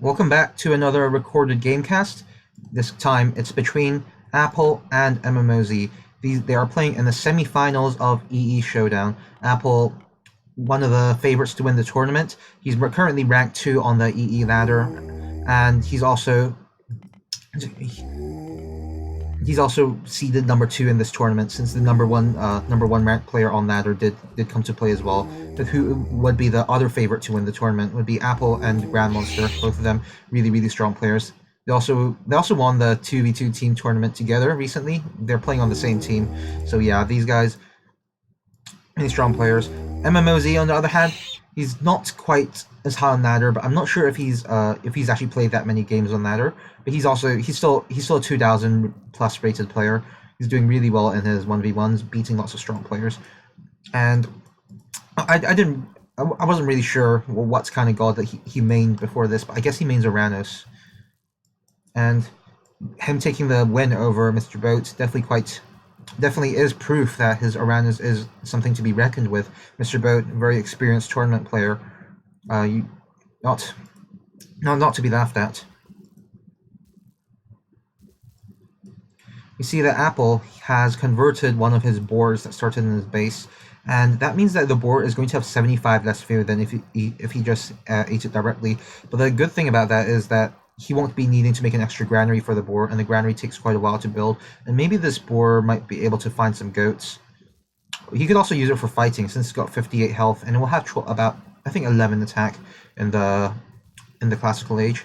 Welcome back to another recorded gamecast. This time it's between Apple and Mmoze. They are playing in the semifinals of EE Showdown. Apple, one of the favorites to win the tournament. He's currently ranked 2 on the EE ladder, and he's also seeded number 2 in this tournament, since the number one ranked player on ladder did come to play as well. But who would be the other favorite to win the tournament would be Apple and Grandmonster, both of them really strong players. They also won the 2v2 team tournament together recently. They're playing on the same team, so yeah, these guys, really strong players. Mmoze, on the other hand, he's not quite as high on ladder, but I'm not sure if he's actually played that many games on ladder. But he's still a 2,000 plus rated player. He's doing really well in his 1v1s, beating lots of strong players. And I wasn't really sure what kind of god that he mained before this, but I guess he mains Oranos. And him taking the win over Mr. Boat definitely is proof that his Oranos is something to be reckoned with. Mr. Boat, very experienced tournament player, not to be laughed at. You see that Apple has converted one of his boars that started in his base, and that means that the boar is going to have 75 less fear than if he just ate it directly. But the good thing about that is that he won't be needing to make an extra granary for the boar, and the granary takes quite a while to build, and maybe this boar might be able to find some goats. He could also use it for fighting, since it's got 58 health, and it will have about, I think, 11 attack in the classical age.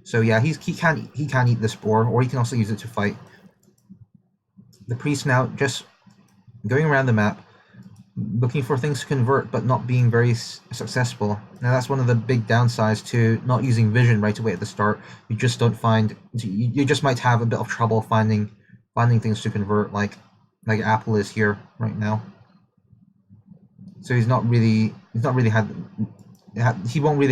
So yeah, he can eat this boar, or he can also use it to fight. The priest now just going around the map, looking for things to convert, but not being very successful. Now that's one of the big downsides to not using vision right away at the start. You just don't find, you just might have a bit of trouble finding things to convert, like Apple is here right now. So he won't really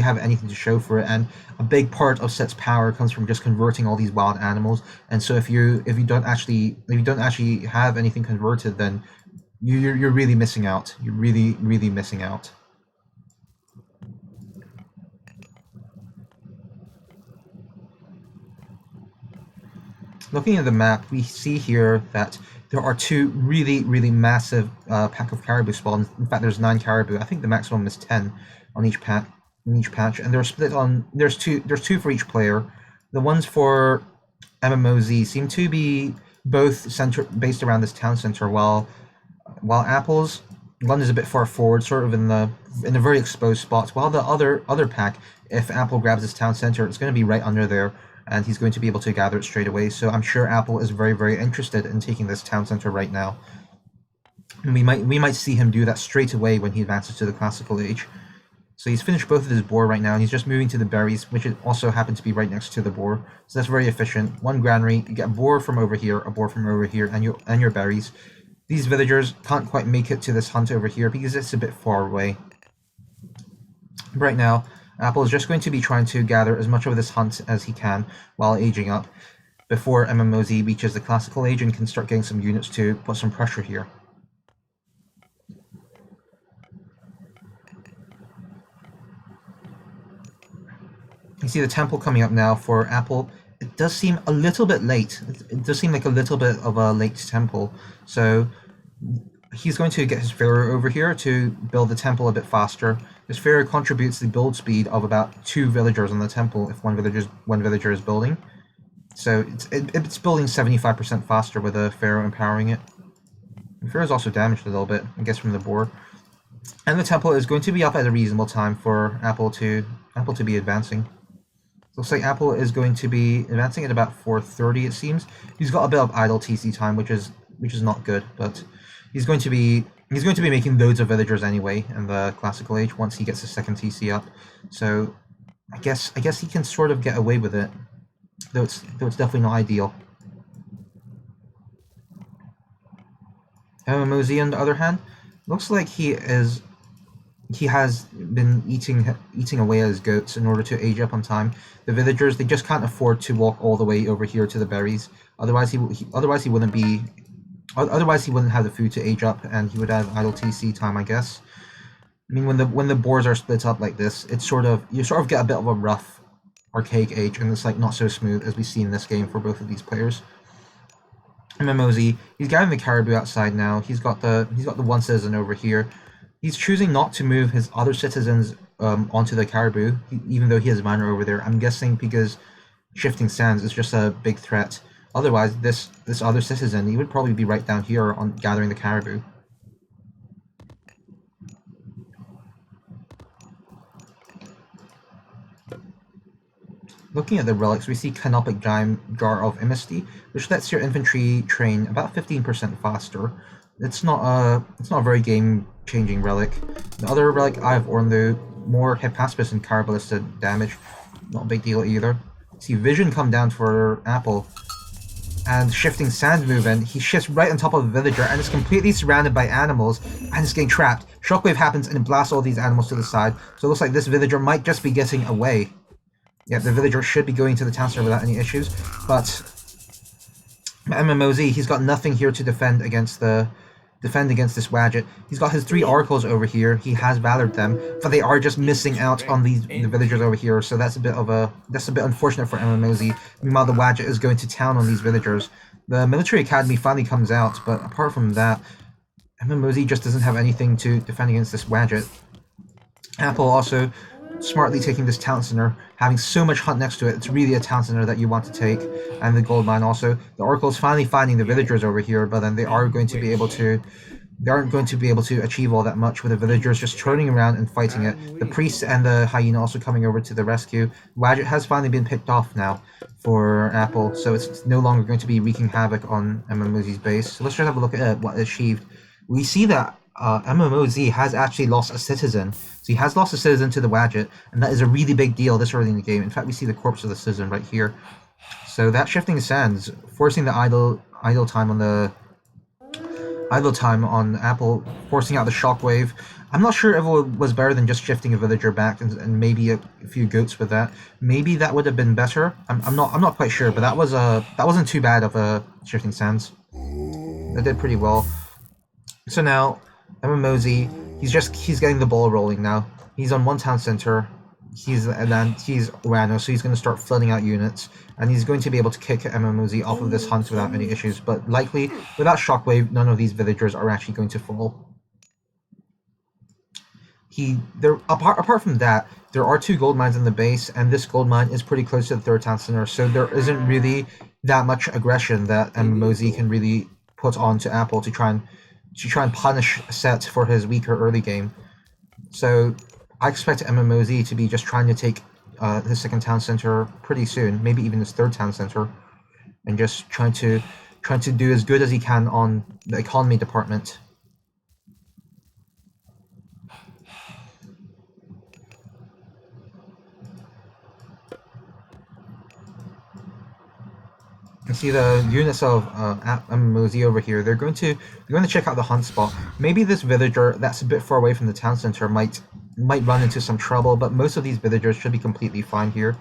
have anything to show for it, and a big part of Set's power comes from just converting all these wild animals. And so if you don't actually have anything converted, then you're really missing out. You're really missing out. Looking at the map, we see here that there are 2 really massive pack of caribou spawns. In fact, there's 9 caribou. I think the maximum is 10 on each patch, and they're split on. There's two for each player. The ones for Mmoze seem to be both based around this town center, while Apple's one is a bit far forward, sort of in a very exposed spot. While the other pack, if Apple grabs this town center, it's going to be right under there, and he's going to be able to gather it straight away. So I'm sure Apple is very interested in taking this town center right now. And we might see him do that straight away when he advances to the classical age. So he's finished both of his boar right now, and he's just moving to the berries, which also happen to be right next to the boar. So that's very efficient. 1 granary, you get a boar from over here, a boar from over here, and your berries. These villagers can't quite make it to this hunt over here because it's a bit far away. Right now, Apple is just going to be trying to gather as much of this hunt as he can while aging up, before Mmoze reaches the classical age and can start getting some units to put some pressure here. You see the temple coming up now for Apple. It does seem a little bit late. It does seem like a little bit of a late temple. So he's going to get his Pharaoh over here to build the temple a bit faster. This Pharaoh contributes the build speed of about 2 villagers on the temple if one villager is building. So it's building 75% faster with a Pharaoh empowering it. The Pharaoh's also damaged a little bit, I guess, from the boar. And the temple is going to be up at a reasonable time for Apple to be advancing. Looks like Apple is going to be advancing at about 4:30. It seems he's got a bit of idle TC time, which is not good. But he's going to be making loads of villagers anyway in the classical age once he gets his 2nd TC up. So I guess he can sort of get away with it, though it's definitely not ideal. Mmoze, on the other hand, looks like he has been eating away at his goats in order to age up on time. The villagers, they just can't afford to walk all the way over here to the berries. Otherwise he wouldn't have the food to age up, and he would have idle TC time, I guess. I mean, when the boards are split up like this, it's you sort of get a bit of a rough archaic age, and it's like not so smooth as we see in this game for both of these players. Mmoze, he's gathering the caribou outside now. He's got the one citizen over here. He's choosing not to move his other citizens onto the caribou, even though he has a miner over there. I'm guessing because shifting sands is just a big threat. Otherwise, this other citizen, he would probably be right down here on gathering the caribou. Looking at the relics, we see Canopic Jar of Amnesty, which lets your infantry train about 15% faster. It's not a very game-changing relic. The other relic I have worn, though, more hit pacifists and carabalista damage. Not a big deal either. See Vision come down for Apple, and shifting sand movement, he shifts right on top of the villager and is completely surrounded by animals and is getting trapped. Shockwave happens and it blasts all these animals to the side, so it looks like this villager might just be getting away. Yeah, the villager should be going to the town center without any issues, but Mmoze, he's got nothing here to defend against this Wadget. He's got his 3 oracles over here. He has valored them, but they are just missing out on the villagers over here. So that's a bit unfortunate for Mmoze. Meanwhile, the Wadget is going to town on these villagers. The military academy finally comes out, but apart from that, Mmoze just doesn't have anything to defend against this Wadget. Apple also smartly taking this town center, having so much hunt next to it. It's really a town center that you want to take, and the gold mine also. The oracle's finally finding the villagers over here, but then they aren't going to be able to achieve all that much with the villagers just turning around and fighting it. The priest and the hyena also coming over to the rescue. Wadget has finally been picked off now for Apple, so it's no longer going to be wreaking havoc on Mmoze's base. So let's just have a look at what it achieved. We see that Mmoze has actually lost a citizen. So he has lost a citizen to the Wadget, and that is a really big deal this early in the game. In fact, we see the corpse of the citizen right here. So that shifting sands, forcing the idle time on Apple, forcing out the shockwave. I'm not sure if it was better than just shifting a villager back and maybe a few goats with that. Maybe that would have been better. I'm not quite sure, but that wasn't too bad of a shifting sands. That did pretty well. So now Mmoze, he's getting the ball rolling now. He's on one town center. He's Oranos, so he's going to start flooding out units, and he's going to be able to kick Mmoze off of this hunt without any issues. But likely, without shockwave, none of these villagers are actually going to fall. Apart from that, there are 2 gold mines in the base, and this gold mine is pretty close to the 3rd town center, so there isn't really that much aggression that Mmoze can really put onto Apple to try and punish Set for his weaker early game. So I expect Mmoze to be just trying to take his 2nd town center pretty soon, maybe even his 3rd town center, and just trying to do as good as he can on the economy department. You see the units of Mmoze over here. They're going to check out the hunt spot. Maybe this villager that's a bit far away from the town center might run into some trouble, but most of these villagers should be completely fine here,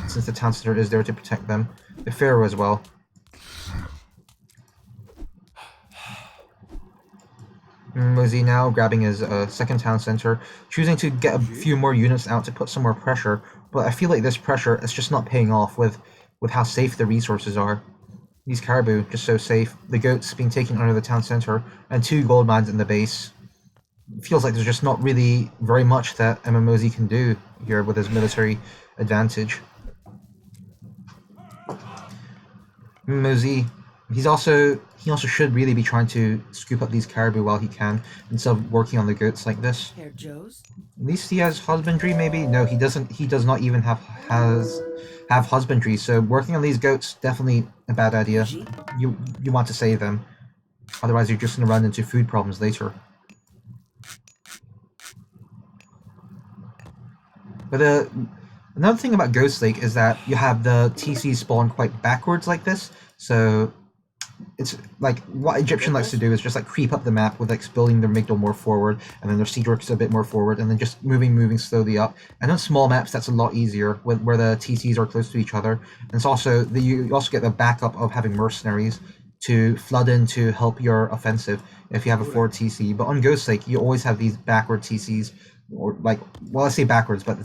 since the town center is there to protect them. The pharaoh as well. Mmoze now grabbing his 2nd town center, choosing to get a few more units out to put some more pressure, but I feel like this pressure is just not paying off with how safe the resources are. These caribou, just so safe. The goats being taken under the town center, and 2 gold mines in the base. It feels like there's just not really very much that Mmoze can do here with his military advantage. Mmoze, he also should really be trying to scoop up these caribou while he can, instead of working on the goats like this. At least he has husbandry, maybe? No, he doesn't. He does not even have husbandry, so working on these goats, definitely a bad idea. You want to save them, otherwise you're just going to run into food problems later. But another thing about Ghostlake is that you have the TC spawn quite backwards like this, so it's like what Egyptian likes to do is just like creep up the map with like building their Migdal more forward, and then their siege works a bit more forward, and then just moving slowly up. And on small maps, that's a lot easier where the TCs are close to each other. And it's also you also get the backup of having mercenaries to flood in to help your offensive if you have a forward TC. But on Ghostlake, you always have these backward TCs or like, well, I say backwards, but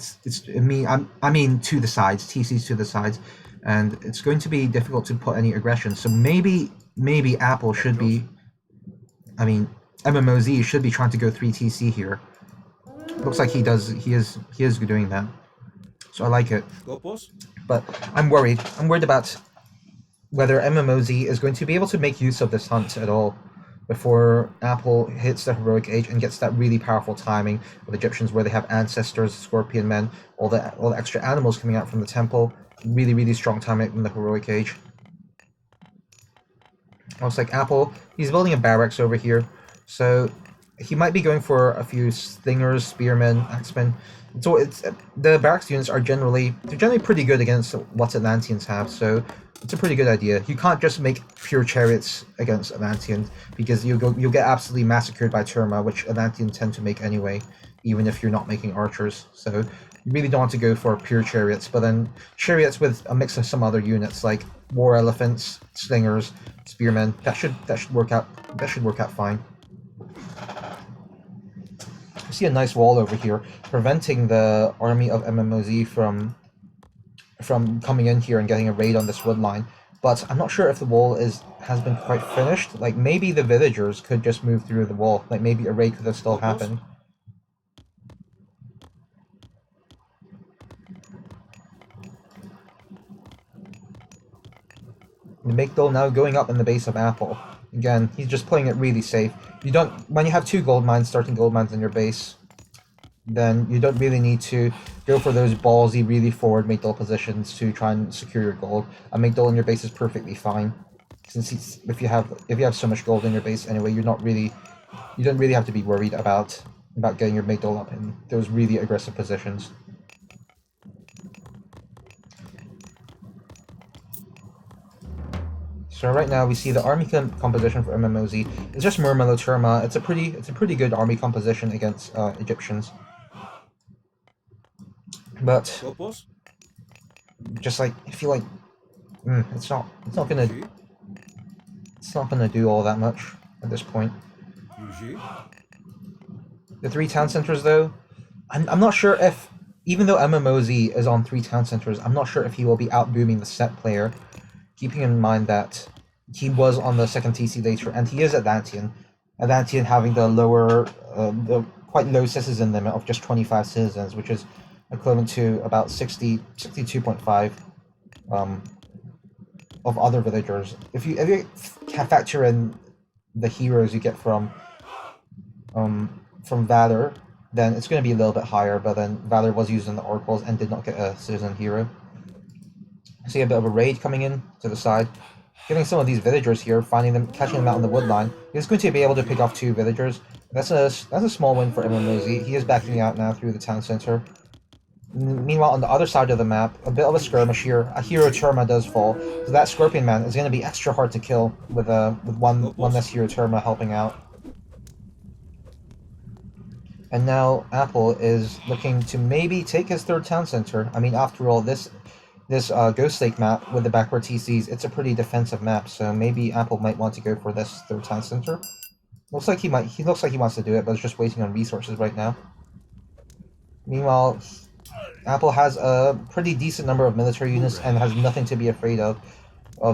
I mean to the sides, TCs to the sides, and it's going to be difficult to put any aggression. So maybe Apple should be, I mean, Mmoze should be trying to go 3TC here. Looks like he does. He is doing that. So I like it. But I'm worried. I'm worried about whether Mmoze is going to be able to make use of this hunt at all before Apple hits the heroic age and gets that really powerful timing with Egyptians, where they have ancestors, scorpion men, all the extra animals coming out from the temple. Really, really strong timing in the heroic age. Looks like Apple, he's building a barracks over here, so he might be going for a few slingers, spearmen, axemen. So the barracks units are generally pretty good against what Atlanteans have, so it's a pretty good idea. You can't just make pure chariots against Atlanteans, because you'll get absolutely massacred by Terma, which Atlanteans tend to make anyway, even if you're not making archers. So you really don't want to go for pure chariots, but then chariots with a mix of some other units like war elephants, slingers, spearmen. That should work out. That should work out fine. I see a nice wall over here, preventing the army of Mmoze from coming in here and getting a raid on this wood line. But I'm not sure if the wall has been quite finished. Like, maybe the villagers could just move through the wall. Like, maybe a raid could have still happened. The Migdal now going up in the base of Apple. Again, he's just playing it really safe. When you have 2 gold mines, starting gold mines in your base, then you don't really need to go for those ballsy, really forward Migdal positions to try and secure your gold. A Migdal in your base is perfectly fine, since if you have so much gold in your base anyway, you don't really have to be worried about getting your Migdal up in those really aggressive positions. So right now we see the army composition for Mmoze. It's just Murmelo Terma. It's a pretty good army composition against Egyptians. But just like I feel like it's not gonna do all that much at this point. The 3 town centers though, I'm not sure if, even though Mmoze is on 3 town centers, I'm not sure if he will be out booming the set player. Keeping in mind that he was on the 2nd TC later, and he is Atlantean. Atlantean having the the quite low citizen limit of just 25 citizens, which is equivalent to about 62.5 of other villagers. If you factor in the heroes you get from Valor, then it's going to be a little bit higher. But then Valor was used in the oracles and did not get a citizen hero. I see a bit of a raid coming in to the side, getting some of these villagers here, finding them, catching them out on the wood line. He's going to be able to pick off 2 villagers. That's a small win for Mmoze. He is backing out now through the town center. Meanwhile, on the other side of the map, a bit of a skirmish here. A hero Terma does fall, so that Scorpion Man is going to be extra hard to kill with one less hero Terma helping out. And now Apple is looking to maybe take his 3rd town center. I mean, after all, this Ghostlake map with the backward TCs, it's a pretty defensive map, so maybe Apple might want to go for this 3rd town center. Looks like he looks like he wants to do it, but is just waiting on resources right now. Meanwhile, Apple has a pretty decent number of military units and has nothing to be afraid of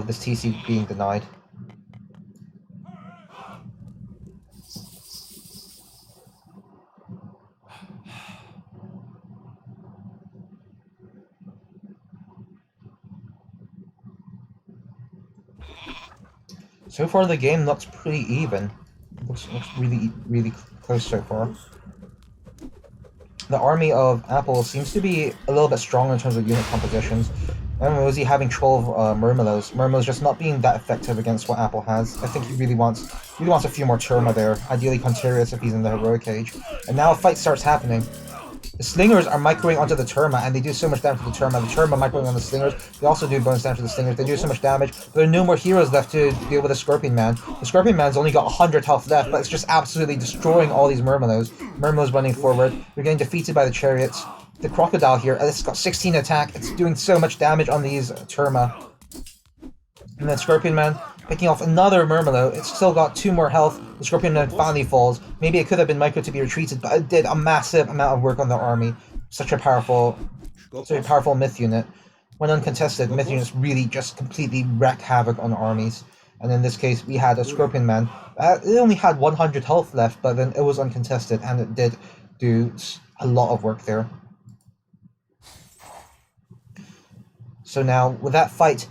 this TC being denied. So far the game looks pretty even. Looks really, really close so far. The army of Apple seems to be a little bit stronger in terms of unit compositions. Mmoze having 12 Murmelos. Murmelos just not being that effective against what Apple has. I think he really wants a few more Terma there. Ideally Contarius if he's in the heroic age. And now a fight starts happening. The slingers are microing onto the Terma, and they do so much damage to the Terma. The Terma microing on the slingers. They also do bonus damage to the slingers. They do so much damage. But there are no more heroes left to deal with the Scorpion Man. The Scorpion Man's only got 100 health left, but it's just absolutely destroying all these Murmelos. Murmelos running forward. They're getting defeated by the chariots. The Crocodile here, it's got 16 attack. It's doing so much damage on these Terma. And then Scorpion Man picking off another Murmillo. It's still got 2 more health. The Scorpion Man finally falls. Maybe it could have been micro to be retreated, but it did a massive amount of work on the army. Such a powerful myth unit. When uncontested, myth units really just completely wreck havoc on armies. And in this case, we had a Scorpion Man. It only had 100 health left, but then it was uncontested, and it did do a lot of work there. So now, with that fight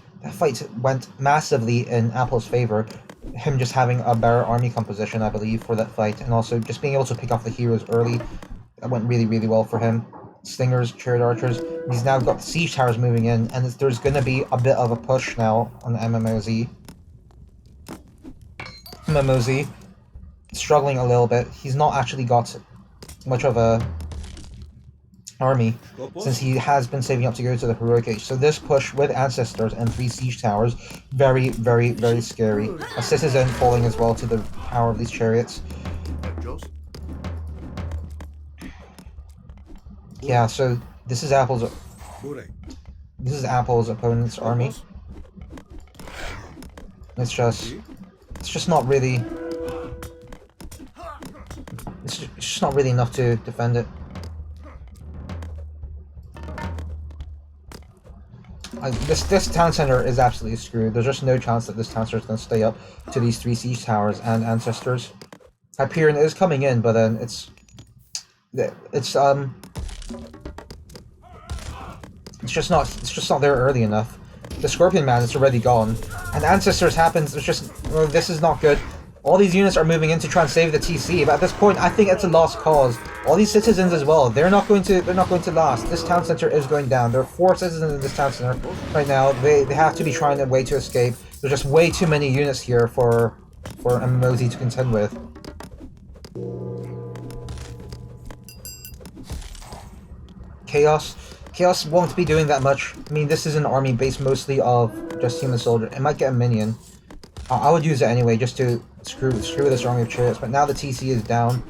went massively in Apple's favor. Him just having a better army composition, I believe, for that fight, and also just being able to pick off the heroes early. That went really, really well for him. Slingers, chariot archers. He's now got the siege towers moving in, and there's going to be a bit of a push now on Mmoze. Mmoze struggling a little bit. He's not actually got much of a army since he has been saving up to go to the heroic age. So this push with ancestors and 3 siege towers, very, very, very scary. A citizen falling as well to the power of these chariots. Yeah, so this is Apple's opponent's army. It's just not really. It's just not really enough to defend it. This town center is absolutely screwed. There's just no chance that this town center is going to stay up to these 3 siege towers and ancestors. Hyperion is coming in, but then it's just not there early enough. The Scorpion Man is already gone, and ancestors happens. It's just this is not good. All these units are moving in to try and save the TC, but at this point, I think it's a lost cause. All these citizens as well, they're not going to last. This town center is going down. There are 4 citizens in this town center right now. They have to be trying a way to escape. There's just way too many units here for Mmoze to contend with. Chaos won't be doing that much. I mean, this is an army based mostly of just human soldier. It might get a minion. I would use it anyway, just to screw this army of chariots, but now the TC is down.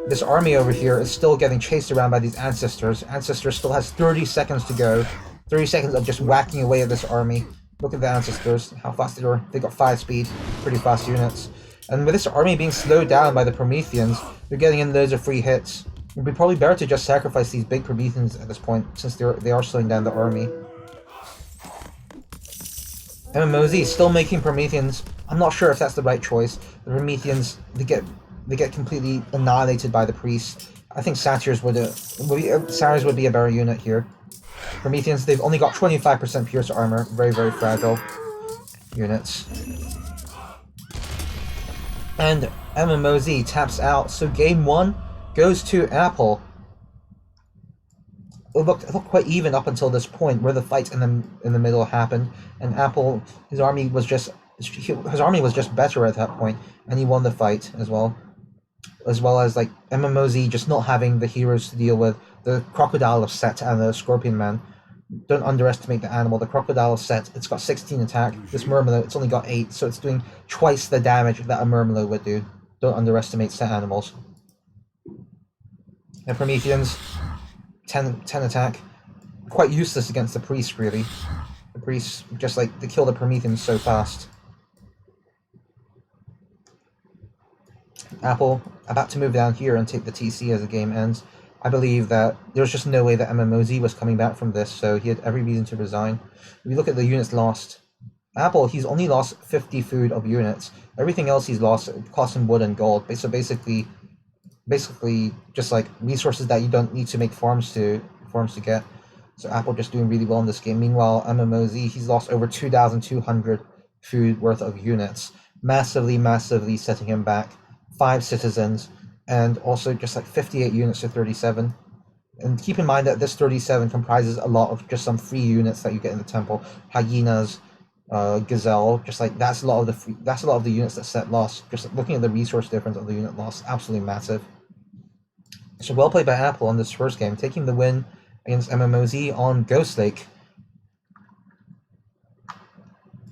This army over here is still getting chased around by these ancestors. Ancestors still has 30 seconds to go. 30 seconds of just whacking away at this army. Look at the ancestors, how fast they are. They got 5 speed, pretty fast units. And with this army being slowed down by the Prometheans, they're getting in loads of free hits. It would be probably better to just sacrifice these big Prometheans at this point, since they are slowing down the army. Mmoze is still making Prometheans. I'm not sure if that's the right choice. The Prometheans, they get completely annihilated by the priests. I think Satyrs would be a better unit here. Prometheans, they've only got 25% pierce armor, very, very fragile units. And Mmoze taps out, so game 1 goes to Apple. It looked quite even up until this point, where the fight in the middle happened, and Apple, his army was just better at that point, and he won the fight as well as like Mmoze just not having the heroes to deal with the Crocodile of Set and the Scorpion Man. Don't underestimate the animal. The Crocodile of Set, it's got 16 attack. This Murmillo, it's only got 8, so it's doing twice the damage that a Murmillo would do. Don't underestimate set animals. And Prometheans, 10 attack. Quite useless against the priests, really. The priests, just like, they kill the Prometheans so fast. Apple, about to move down here and take the TC as the game ends. I believe that there's just no way that Mmoze was coming back from this, so he had every reason to resign. If you look at the units lost, Apple, he's only lost 50 food of units. Everything else he's lost, it cost him wood and gold. So basically just like resources that you don't need to make farms to get. So Apple just doing really well in this game. Meanwhile, Mmoze, he's lost over 2,200 food worth of units, massively setting him back. 5 citizens, and also just like 58 units to 37. And keep in mind that this 37 comprises a lot of just some free units that you get in the temple, hyenas, gazelle. Just like that's a lot of the units that Set lost. Just looking at the resource difference of the unit lost, absolutely massive. So well played by Apple on this first game, taking the win against Mmoze on Ghostlake.